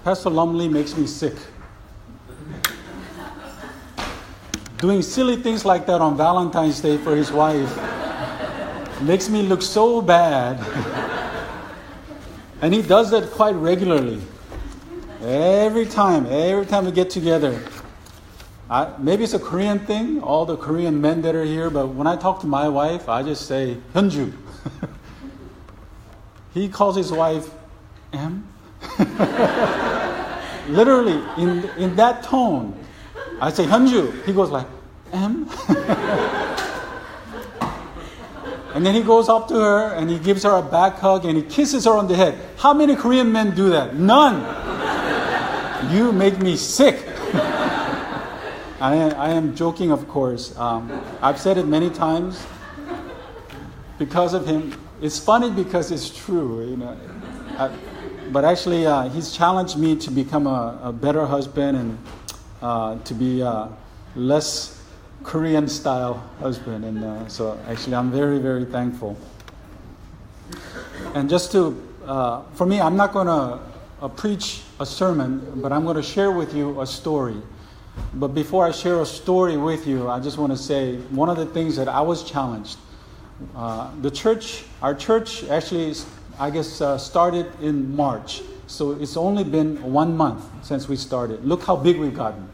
Pastor Lumley makes me sick. Doing silly things like that on Valentine's Day for his wife makes me look so bad. And he does that quite regularly. Every time we get together. Maybe it's a Korean thing, all the Korean men that are here, but when I talk to my wife, I just say, Hyunju. He calls his wife, M. Literally, in that tone. I say, Hyunju. He goes like, M. And then he goes up to her and he gives her a back hug and he kisses her on the head. How many Korean men do that? None. You make me sick. I am joking, of course. I've said it many times because of him. It's funny because it's true, you know. But actually, he's challenged me to become a better husband and to be less Korean-style husband. And so actually, I'm very, very thankful. And just for me, I'm not going to preach a sermon, but I'm going to share with you a story. But before I share a story with you, I just want to say one of the things that I was challenged. Our church actually, I guess, started in March. So it's only been 1 month since we started. Look how big we've gotten.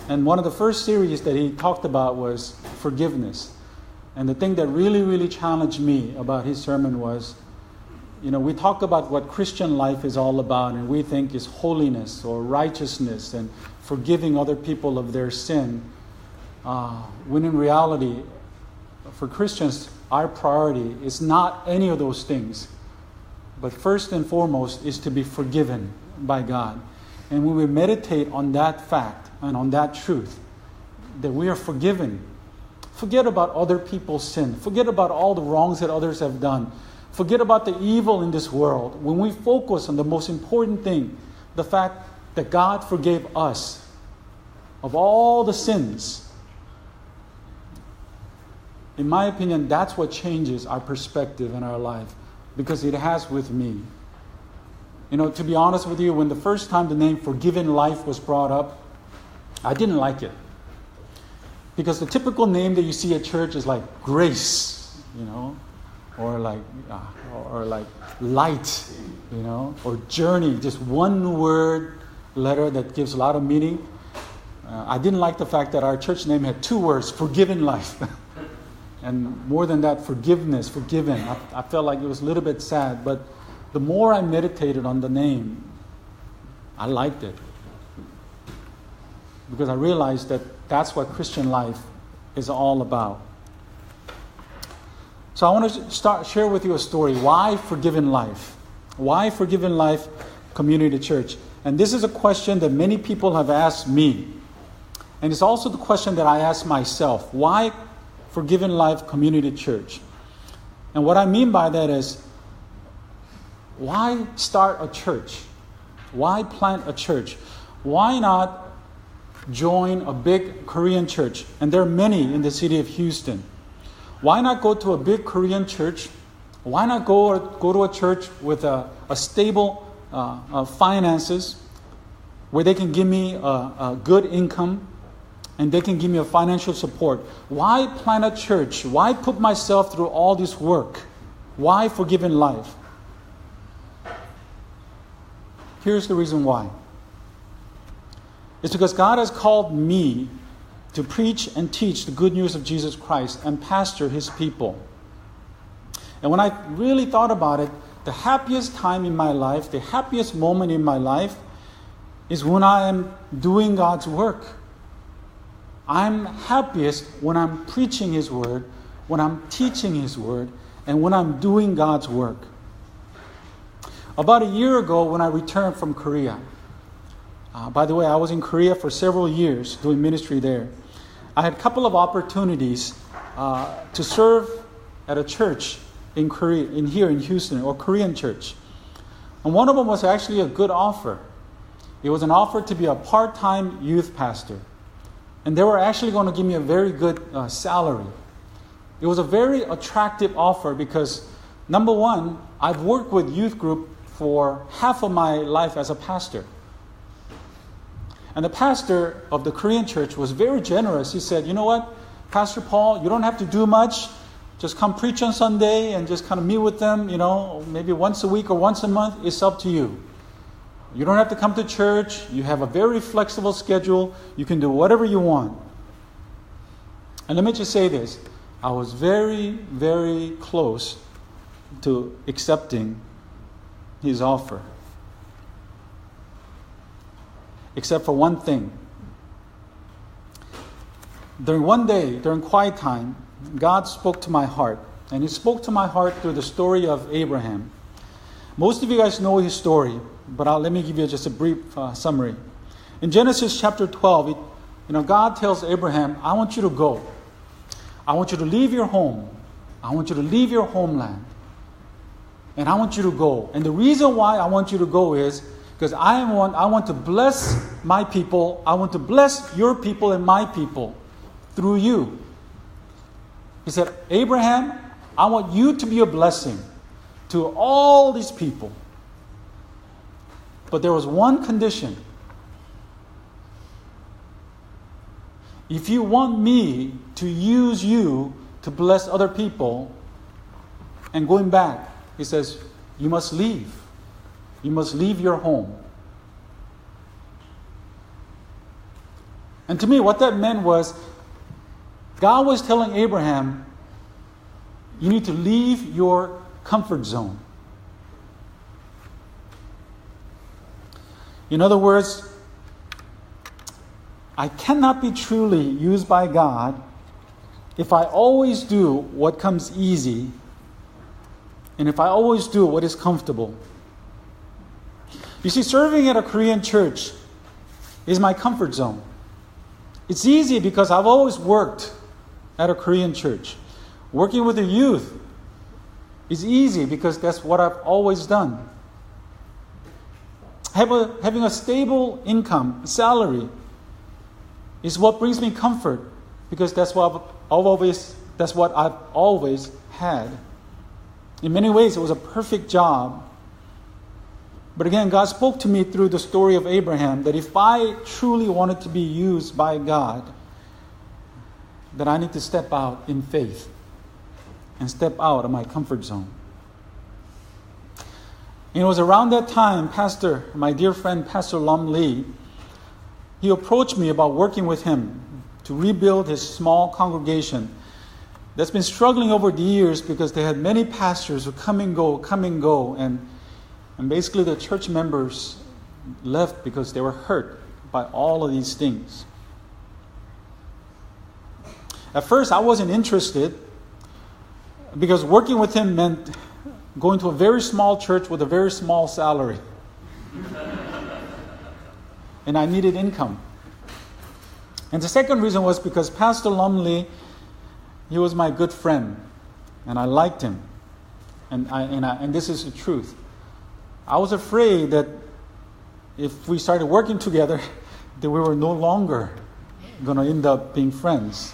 And one of the first series that he talked about was forgiveness. And the thing that really, really challenged me about his sermon was, you know, we talk about what Christian life is all about, and we think is holiness or righteousness and forgiving other people of their sin. When in reality, for Christians, our priority is not any of those things. But first and foremost is to be forgiven by God. And when we meditate on that fact and on that truth, that we are forgiven, forget about other people's sin. Forget about all the wrongs that others have done. Forget about the evil in this world. When we focus on the most important thing, the fact that God forgave us of all the sins, in my opinion, that's what changes our perspective in our life, because it has with me. You know, to be honest with you, when the first time the name Forgiven Life was brought up, I didn't like it. Because the typical name that you see at church is like Grace, you know, or like Light, you know, or Journey, just one word letter that gives a lot of meaning. I didn't like the fact that our church name had 2 words, Forgiven Life. And more than that, forgiveness, forgiven. I felt like it was a little bit sad, but the more I meditated on the name, I liked it. Because I realized that that's what Christian life is all about. So I want to share with you a story. Why Forgiven Life? Why Forgiven Life Community Church? And this is a question that many people have asked me. And it's also the question that I ask myself. Why Forgiven Life Community Church? And what I mean by that is, why start a church? Why plant a church? Why not join a big Korean church? And there are many in the city of Houston. Why not go to a big Korean church? Why not go to a church with a stable finances, where they can give me a good income and they can give me a financial support? Why plant a church? Why put myself through all this work? Why Forgiven Life? Here's the reason why. It's because God has called me to preach and teach the good news of Jesus Christ and pastor His people. And when I really thought about it, the happiest time in my life, the happiest moment in my life is when I am doing God's work. I'm happiest when I'm preaching His Word, when I'm teaching His Word, and when I'm doing God's work. About a year ago, when I returned from Korea, by the way, I was in Korea for several years doing ministry there. I had a couple of opportunities to serve at a church in Korea, here in Houston, or Korean church. And one of them was actually a good offer. It was an offer to be a part-time youth pastor. And they were actually going to give me a very good salary. It was a very attractive offer because Number one, I've worked with youth group for half of my life as a pastor. And the pastor of the Korean church was very generous. He said, you know what, Pastor Paul, you don't have to do much. Just come preach on Sunday and just kind of meet with them, maybe once a week or once a month. It's up to you. You don't have to come to church. You have a very flexible schedule. You can do whatever you want. And let me just say this. I was very, very close to accepting his offer. Except for one thing. During quiet time, God spoke to my heart. And He spoke to my heart through the story of Abraham. Most of you guys know his story, but let me give you just a brief summary. In Genesis chapter 12, God tells Abraham, I want you to go. I want you to leave your home. I want you to leave your homeland. And I want you to go. And the reason why I want you to go is because I want to bless my people. I want to bless your people and my people through you. He said, Abraham, I want you to be a blessing to all these people. But there was one condition. If you want me to use you to bless other people, and going back, he says, you must leave. You must leave your home. And to me, what that meant was, God was telling Abraham, you need to leave your comfort zone. In other words, I cannot be truly used by God if I always do what comes easy and if I always do what is comfortable. You see, serving at a Korean church is my comfort zone. It's easy because I've always worked at a Korean church. Working with the youth is easy because that's what I've always done. Having a stable income, salary, is what brings me comfort because that's what I've always had. In many ways, it was a perfect job. But again, God spoke to me through the story of Abraham that if I truly wanted to be used by God, that I need to step out in faith and step out of my comfort zone. And it was around that time, my dear friend, Pastor Lam Lee, he approached me about working with him to rebuild his small congregation that's been struggling over the years because they had many pastors who come and go, and basically the church members left because they were hurt by all of these things. At first, I wasn't interested because working with him meant going to a very small church with a very small salary. And I needed income. And the second reason was because Pastor Lumley, he was my good friend, and I liked him. And this is the truth. I was afraid that if we started working together, that we were no longer going to end up being friends.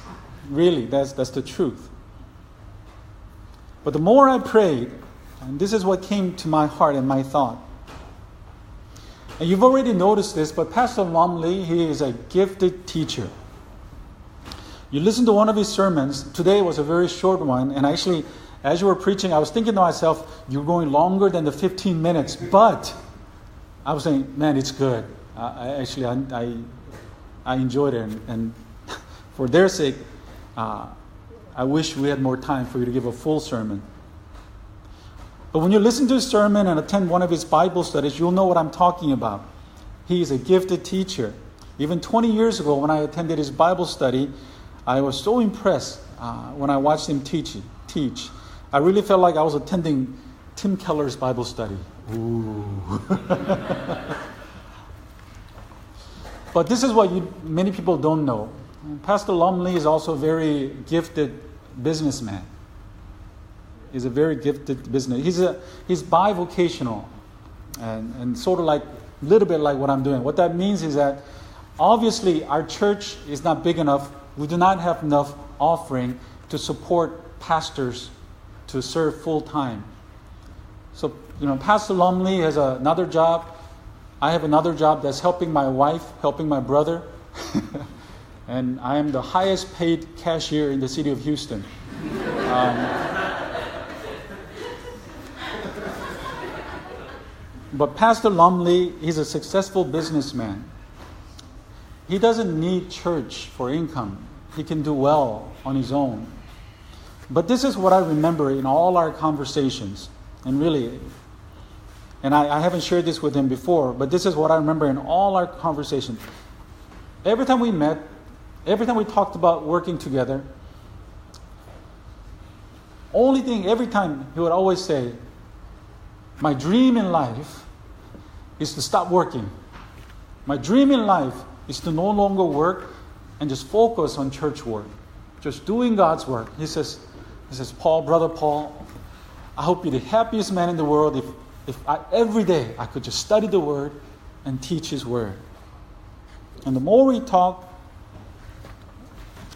Really, that's the truth. But the more I prayed, and this is what came to my heart and my thought. And you've already noticed this, but Pastor Lumley, he is a gifted teacher. You listen to one of his sermons. Today was a very short one, and actually, as you were preaching, I was thinking to myself, you're going longer than the 15 minutes. But I was saying, man, it's good. I enjoyed it, and for their sake, I wish we had more time for you to give a full sermon. But when you listen to his sermon and attend one of his Bible studies, you'll know what I'm talking about. He is a gifted teacher. Even 20 years ago, when I attended his Bible study, I was so impressed when I watched him teach. I really felt like I was attending Tim Keller's Bible study. Ooh. But this is what many people don't know. Pastor Lumley is also a very gifted businessman. He's a very gifted business. He's bivocational, and sort of like a little bit like what I'm doing. What that means is that obviously our church is not big enough. We do not have enough offering to support pastors to serve full time So, Pastor Lumley has another job. I have another job that's helping my wife, helping my brother. And I am the highest paid cashier in the city of Houston. But Pastor Lumley, he's a successful businessman. He doesn't need church for income. He can do well on his own. But this is what I remember in all our conversations. And really, I haven't shared this with him before, but this is what I remember in all our conversations. Every time we met, every time we talked about working together, every time he would always say, my dream in life is to stop working. My dream in life is to no longer work and just focus on church work, just doing God's work. He says, Paul, Brother Paul, I hope you're the happiest man in the world if every day I could just study the Word and teach His Word. And the more we talk,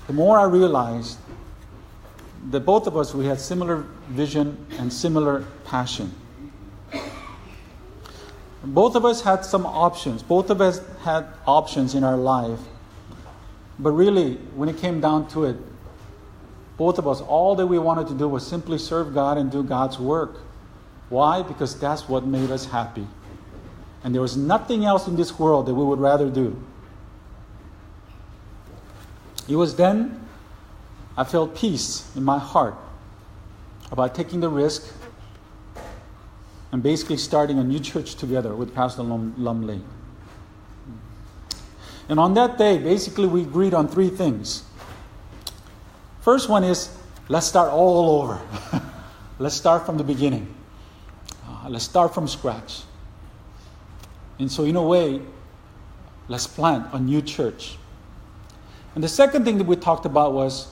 the more I realized that both of us, we had similar vision and similar passion. Both of us had some options. Both of us had options in our life. But really, when it came down to it, both of us, all that we wanted to do was simply serve God and do God's work. Why? Because that's what made us happy. And there was nothing else in this world that we would rather do. It was then I felt peace in my heart about taking the risk and basically starting a new church together with Pastor Lumley. And on that day, basically we agreed on three things. First one is, let's start all over. Let's start from the beginning. Let's start from scratch. And so in a way, let's plant a new church. And the second thing that we talked about was,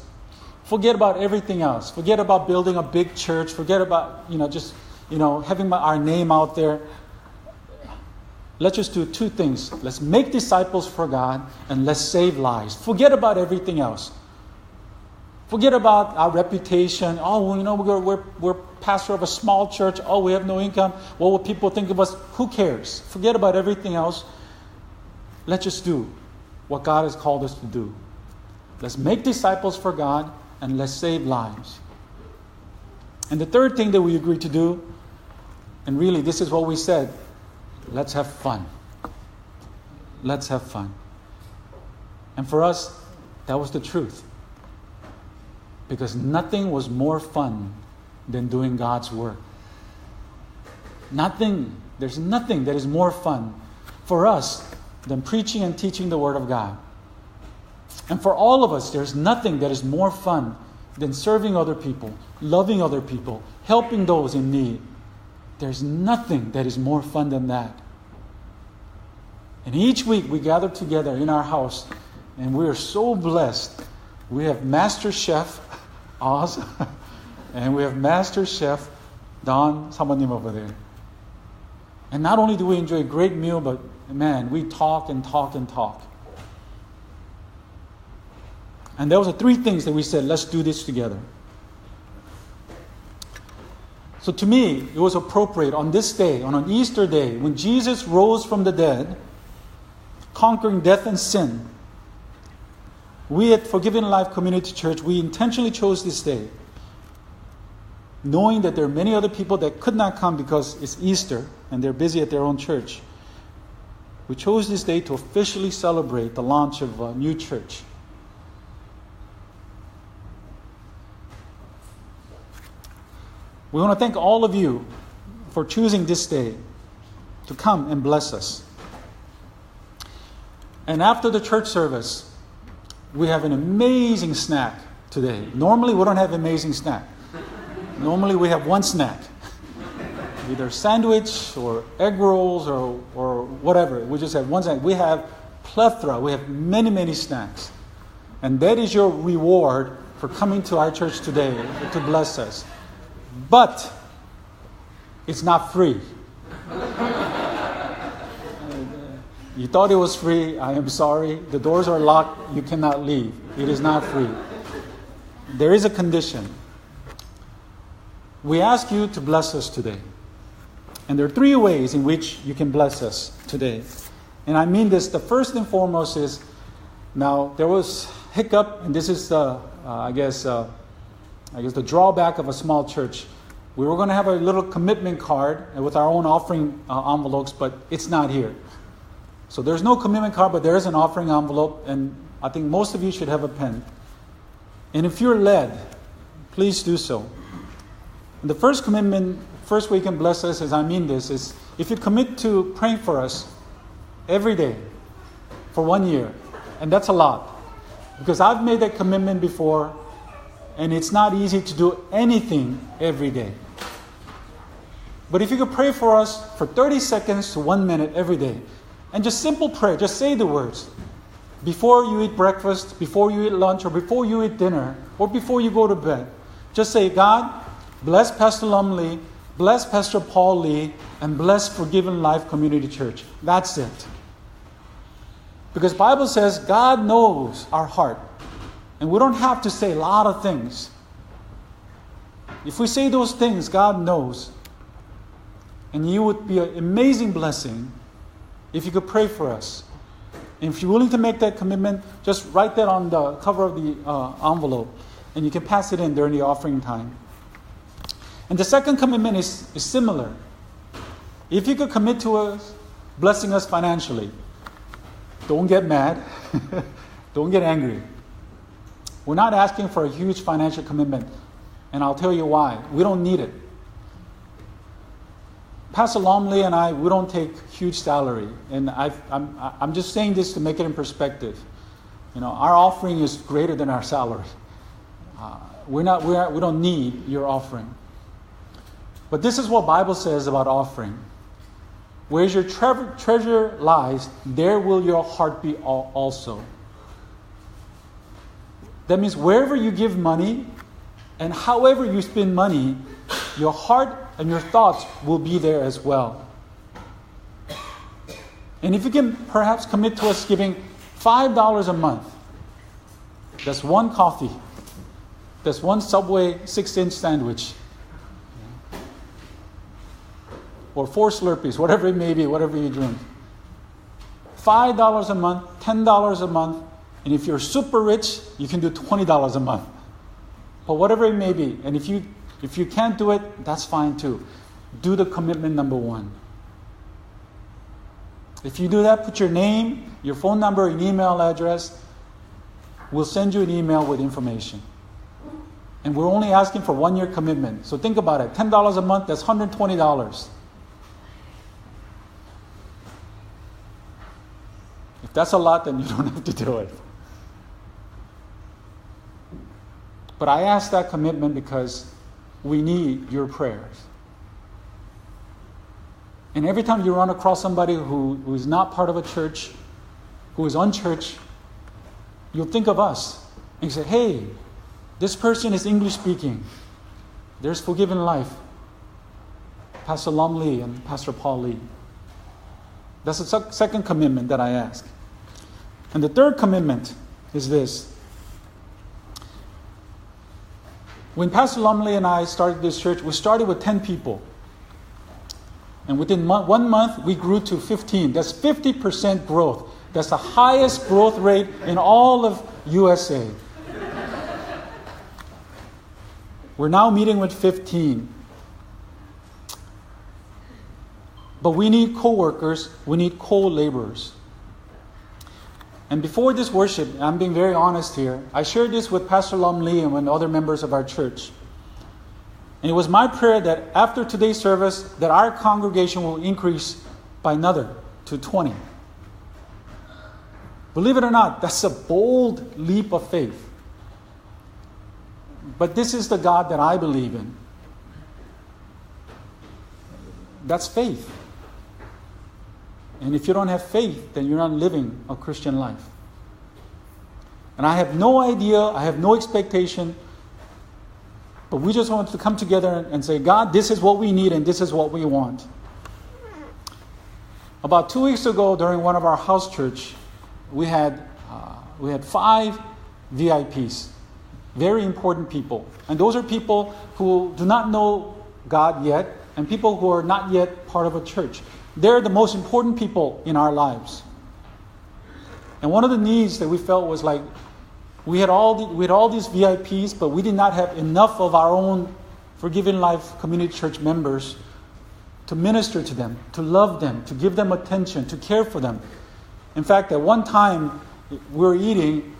forget about everything else. Forget about building a big church. Forget about, having our name out there. Let's just do two things. Let's make disciples for God and let's save lives. Forget about everything else. Forget about our reputation. We're pastor of a small church. We have no income. What will people think of us? Who cares? Forget about everything else. Let's just do what God has called us to do. Let's make disciples for God and let's save lives. And the third thing that we agreed to do, and really this is what we said, let's have fun. Let's have fun. And for us, that was the truth. Because nothing was more fun than doing God's work. There's nothing that is more fun for us than preaching and teaching the Word of God. And for all of us, there's nothing that is more fun than serving other people, loving other people, helping those in need. There's nothing that is more fun than that. And each week we gather together in our house, and we are so blessed. We have Master Chef Oz, and we have Master Chef Don Samonim over there. And not only do we enjoy a great meal, but man, we talk and talk and talk. And there was the three things that we said, let's do this together. So to me, it was appropriate on this day, on an Easter day, when Jesus rose from the dead, conquering death and sin. We at Forgiven Life Community Church, we intentionally chose this day, knowing that there are many other people that could not come because it's Easter and they're busy at their own church. We chose this day to officially celebrate the launch of a new church. We want to thank all of you for choosing this day to come and bless us. And after the church service, we have an amazing snack today. Normally we don't have amazing snack. Normally we have one snack. Either sandwich or egg rolls or whatever. We just have one snack. We have plethora. We have many, many snacks. And that is your reward for coming to our church today to bless us. But it's not free. You thought it was free. I am sorry. The doors are locked. You cannot leave. It is not free. There is a condition. We ask you to bless us today. And there are three ways in which you can bless us today. And I mean this, the first and foremost is, now there was hiccup, and this is I guess the drawback of a small church. We were going to have a little commitment card with our own offering envelopes, but it's not here. So there's no commitment card, but there is an offering envelope, and I think most of you should have a pen. And if you're led, please do so. And the first commitment, first way you can bless us, is if you commit to praying for us every day for 1 year, and that's a lot. Because I've made that commitment before, and it's not easy to do anything every day. But if you could pray for us for 30 seconds to 1 minute every day, and just simple prayer, just say the words. Before you eat breakfast, before you eat lunch, or before you eat dinner, or before you go to bed, just say, God, bless Pastor Lumley, bless Pastor Paul Lee, and bless Forgiven Life Community Church. That's it. Because the Bible says God knows our heart. And we don't have to say a lot of things. If we say those things, God knows. And you would be an amazing blessing if you could pray for us. And if you're willing to make that commitment, just write that on the cover of the envelope. And you can pass it in during the offering time. And the second commitment is similar. If you could commit to us, blessing us financially, don't get mad. Don't get angry. We're not asking for a huge financial commitment. And I'll tell you why. We don't need it. Pastor Lumley and I, we don't take huge salary. And I'm just saying this to make it in perspective. You know, our offering is greater than our salary. We don't need your offering. But this is what the Bible says about offering. Where your treasure lies, there will your heart be also. That means wherever you give money and however you spend money, your heart and your thoughts will be there as well. And if you can perhaps commit to us giving $5 a month, that's one coffee, that's one Subway 6-inch sandwich, or 4 Slurpees, whatever it may be, whatever you drink. $5 a month, $10 a month, and if you're super rich, you can do $20 a month. But whatever it may be, and if you can't do it, that's fine too. Do the commitment number 1. If you do that, put your name, your phone number, and email address. We'll send you an email with information. And we're only asking for 1 year commitment. So think about it. $10 a month, that's $120. If that's a lot, then you don't have to do it. But I ask that commitment because we need your prayers. And every time you run across somebody who is not part of a church, who is unchurched, you'll think of us. And you say, hey, this person is English speaking. There's Forgiven Life. Pastor Lumley and Pastor Paul Lee. That's the second commitment that I ask. And the third commitment is this. When Pastor Lumley and I started this church, we started with 10 people. And within 1 month, we grew to 15. That's 50% growth. That's the highest growth rate in all of USA. We're now meeting with 15. But we need co-workers. We need co-laborers. And before this worship, I'm being very honest here, I shared this with Pastor Lumley and other members of our church. And it was my prayer that after today's service, that our congregation will increase by another to 20. Believe it or not, that's a bold leap of faith. But this is the God that I believe in. That's faith. And if you don't have faith, then you're not living a Christian life. And I have no idea, I have no expectation, but we just want to come together and say, God, this is what we need and this is what we want. About 2 weeks ago, during one of our house church, we had 5 VIPs, very important people. And those are people who do not know God yet, and people who are not yet part of a church. They're the most important people in our lives. And one of the needs that we felt was like, we had all these VIPs, but we did not have enough of our own Forgiven Life Community Church members to minister to them, to love them, to give them attention, to care for them. In fact, at one time, we were eating,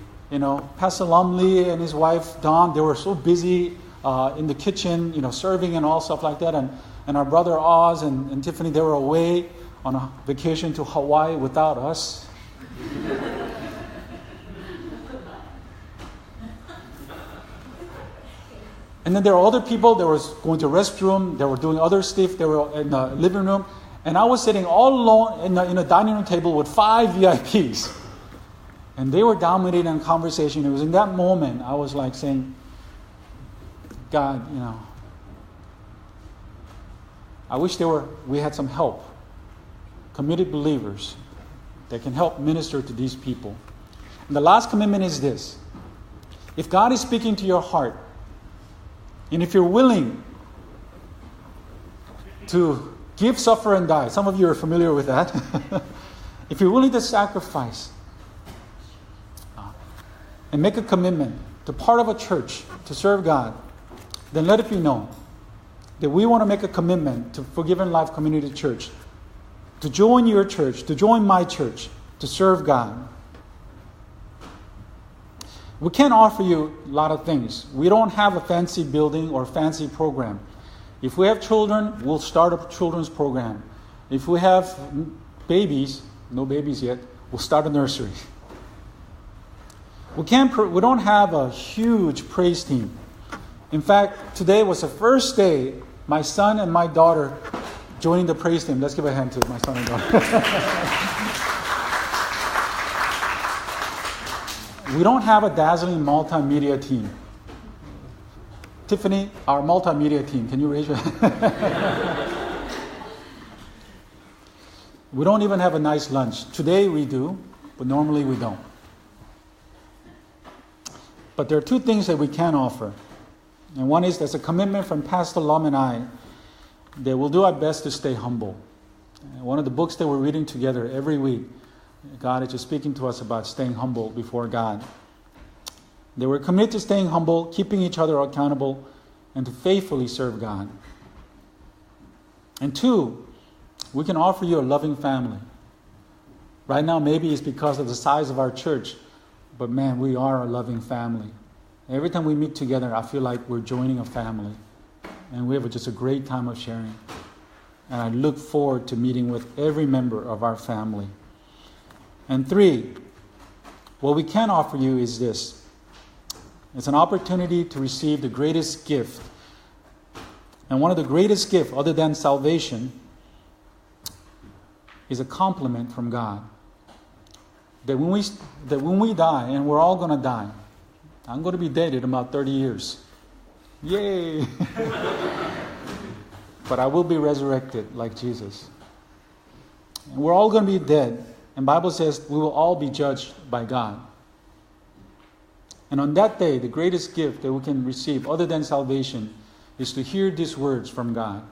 Pastor Lumley and his wife, Dawn, they were so busy in the kitchen, serving and all stuff like that. And our brother Oz and Tiffany, they were away on a vacation to Hawaii without us. And then there were other people that were going to the restroom, they were doing other stuff, they were in the living room. And I was sitting all alone in a dining room table with 5 VIPs. And they were dominating in conversation. It was in that moment I was like saying, God, I wish we had some help. Committed believers that can help minister to these people. And the last commitment is this. If God is speaking to your heart, and if you're willing to give, suffer, and die, some of you are familiar with that. If you're willing to sacrifice and make a commitment to part of a church to serve God, then let it be known that we want to make a commitment to Forgiven Life Community Church, to join your church, to join my church, to serve God. We can't offer you a lot of things. We don't have a fancy building or fancy program. If we have children, we'll start a children's program. If we have babies, no babies yet, we'll start a nursery. We don't have a huge praise team. In fact, today was the first day my son and my daughter joining the praise team. Let's give a hand to my son and daughter. We don't have a dazzling multimedia team. Tiffany, our multimedia team, can you raise your hand? We don't even have a nice lunch. Today we do, but normally we don't. But there are 2 things that we can offer. And one is there's a commitment from Pastor Lum and I that we'll do our best to stay humble. And one of the books that we're reading together every week, God is just speaking to us about staying humble before God. They were committed to staying humble, keeping each other accountable, and to faithfully serve God. And 2, we can offer you a loving family. Right now, maybe it's because of the size of our church, but man, we are a loving family. Every time we meet together, I feel like we're joining a family. And we have just a great time of sharing. And I look forward to meeting with every member of our family. And 3, what we can offer you is this. It's an opportunity to receive the greatest gift. And one of the greatest gifts, other than salvation, is a compliment from God. That when we die, and we're all going to die, I'm going to be dead in about 30 years. Yay! But I will be resurrected like Jesus. And we're all going to be dead. And the Bible says we will all be judged by God. And on that day, the greatest gift that we can receive, other than salvation, is to hear these words from God.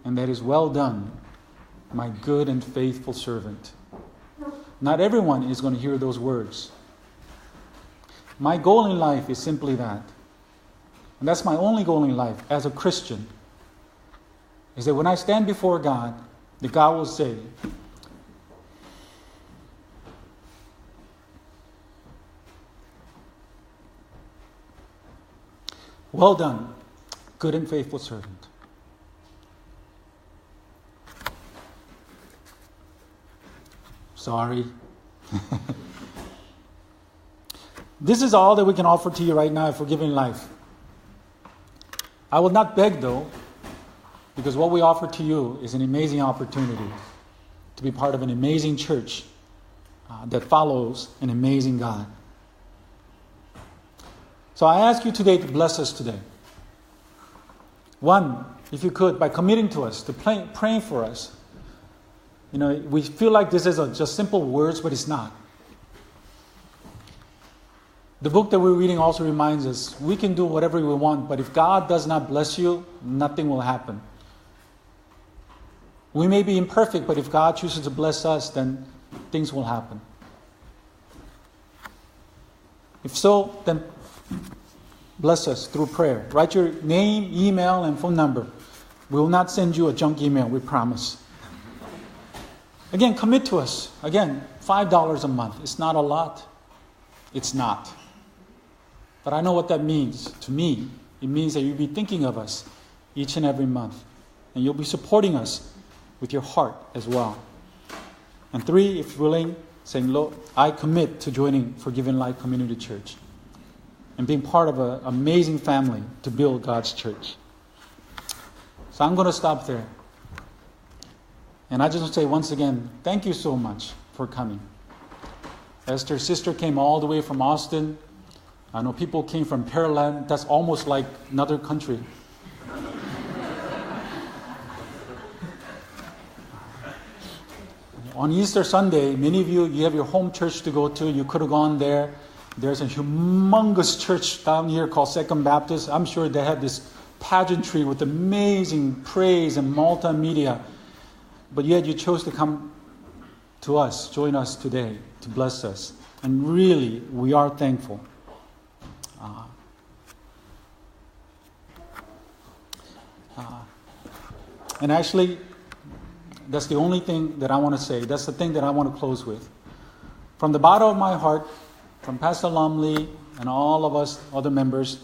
And that is, well done, my good and faithful servant. Not everyone is going to hear those words. My goal in life is simply that. And that's my only goal in life as a Christian. Is that when I stand before God, that God will say, well done, good and faithful servant. Sorry. This is all that we can offer to you right now at Forgiving Life. I will not beg though, because what we offer to you is an amazing opportunity to be part of an amazing church that follows an amazing God. So I ask you today to bless us today. One, if you could, by committing to us, to praying for us. We feel like this is just simple words, but it's not. The book that we're reading also reminds us we can do whatever we want, but if God does not bless you, nothing will happen. We may be imperfect, but if God chooses to bless us, then things will happen. If so, then bless us through prayer. Write your name, email, and phone number. We will not send you a junk email, we promise. Again, commit to us. Again, $5 a month. It's not a lot. It's not. But I know what that means to me. It means that you'll be thinking of us each and every month. And you'll be supporting us with your heart as well. And 3, if willing, saying, Lord, I commit to joining Forgiven Life Community Church and being part of an amazing family to build God's church. So I'm going to stop there. And I just want to say once again, thank you so much for coming. Esther's sister came all the way from Austin. I know people came from Pearland. That's almost like another country. On Easter Sunday, many of you have your home church to go to. You could have gone there. There's a humongous church down here called Second Baptist. I'm sure they have this pageantry with amazing praise and multimedia. But yet you chose to come to us, join us today to bless us. And really, we are thankful. And actually, that's the only thing that I want to say. That's the thing that I want to close with. From the bottom of my heart, from Pastor Lumley and all of us other members,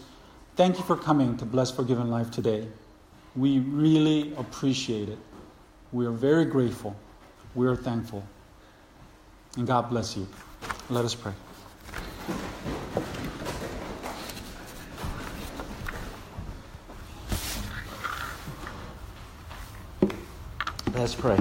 thank you for coming to Bless Forgiven Life today. We really appreciate it. We are very grateful. We are thankful. And God bless you. Let us pray. Let's pray.